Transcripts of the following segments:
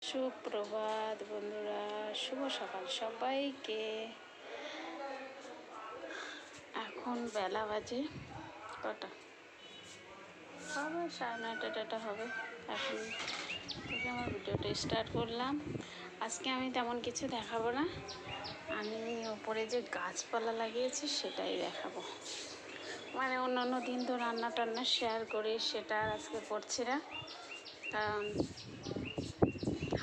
সুপ্রভাত বন্ধুরা, শুভ সকাল সবাইকে। এখন বেলা বাজে কটা হবে, 9:30 হবে। এখন থেকে আমার ভিডিওটা স্টার্ট করলাম। আজকে আমি তেমন কিছু দেখাবো না, আমি ওপরে যে গাছপালা লাগিয়েছি সেটাই দেখাবো। মানে অন্য দিন তো রান্না টান্না শেয়ার করি, সেটা আর আজকে করছি না, কারণ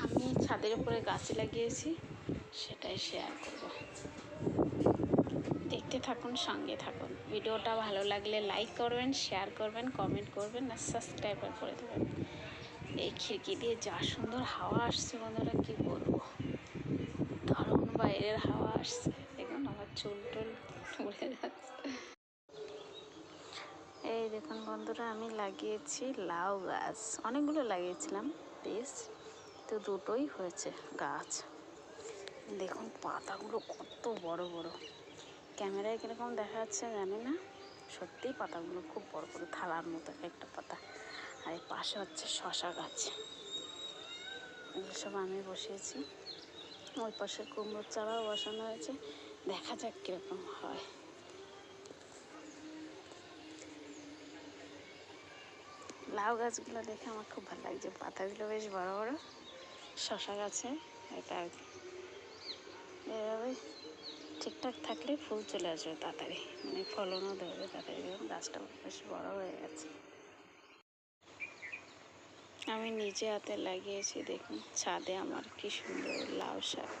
আমি ছাদের উপরে গাছ লাগিয়েছি, সেটাই শেয়ার করব। দেখতে থাকুন, সঙ্গে থাকুন। ভিডিওটা ভালো লাগলে লাইক করবেন, শেয়ার করবেন, কমেন্ট করবেন আর সাবস্ক্রাইবার করে দেবেন। এই খিড়কি দিয়ে যা সুন্দর হাওয়া আসছে বন্ধুরা, কি বলবো, দারুণ বাইরের হাওয়া আসছে। দেখুন আমার চুল টুল উড়ে যাচ্ছে। এই দেখুন বন্ধুরা, আমি লাগিয়েছি লাউ গাছ, অনেকগুলো লাগিয়েছিলাম, বেশ তো দুটোই হয়েছে গাছ। দেখুন পাতাগুলো কত বড় বড়, ক্যামেরায় কীরকম দেখা যাচ্ছে জানি না, সত্যিই পাতাগুলো খুব বড় বড়, থালার মতো একটা পাতা। আর এই পাশে হচ্ছে শশা গাছ, এগুলো সব আমি বসিয়েছি। ওই পাশে কুমড়োর চারাও বসানো হয়েছে, দেখা যাক কীরকম হয়। লাউ গাছগুলো দেখে আমার খুব ভালো লাগছে, পাতাগুলো বেশ বড় বড়। শশা গাছে এটা এভাবে ঠিকঠাক থাকলে ফুল চলে আসবে তাড়াতাড়ি, মানে ফলনও ধরবে তাড়াতাড়ি। দেখুন গাছটা বেশ বড় হয়ে গেছে। আমি নিজে হাতে লাগিয়েছি, দেখুন ছাদে আমার কি সুন্দর লাউ শাক,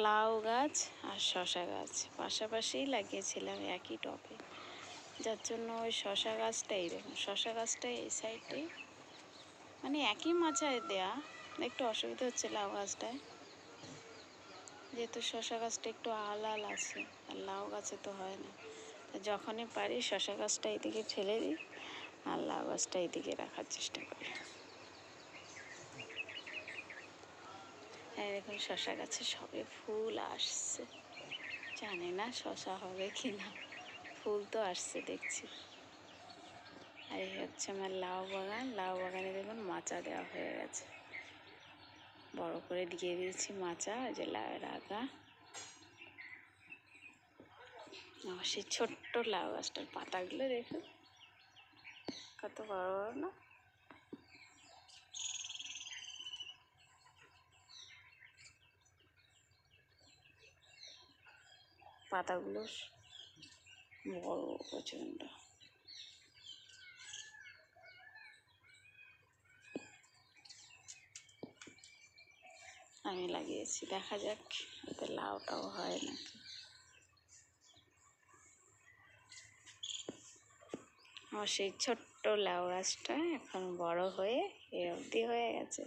লাউ গাছ আর শশা গাছ পাশাপাশিই লাগিয়েছিলাম একই টবে, যার জন্য ওই শশা গাছটাই দেখুন, শশা গাছটাই এই সাইডে, মানে একই মাচায় দেয়া, একটু অসুবিধা হচ্ছে লাউ গাছটায়, যেহেতু শশা গাছটা একটু আলাল আছে আর লাউ গাছে তো হয় না। যখনই পারি শশা গাছটা এইদিকে ঠেলে দিই আর লাউ গাছটা এইদিকে রাখার চেষ্টা করি। হ্যাঁ দেখুন শশা গাছে সবে ফুল আসছে, জানি না শশা হবে কি না, ফুল তো আসছে দেখছি। আর এই হচ্ছে আমার লাউ বাগান, লাউ বাগানে দেখুন মাচা দেওয়া হয়ে গেছে, বড় করে দিয়ে দিয়েছি মাচা, যে লাউয়ের আগা। আমার সেই ছোট্ট লাউ গাছটার পাতাগুলো দেখুন কত বড় বড় না। পাতাগুলো বড় প্রচণ্ড। আমি লাগিয়েছি, দেখা যাক এতে লাউটাও হয় নাকি। আমার সেই ছোট্ট লাউ গাছটা এখন বড় হয়ে এ অবধি হয়ে গেছে।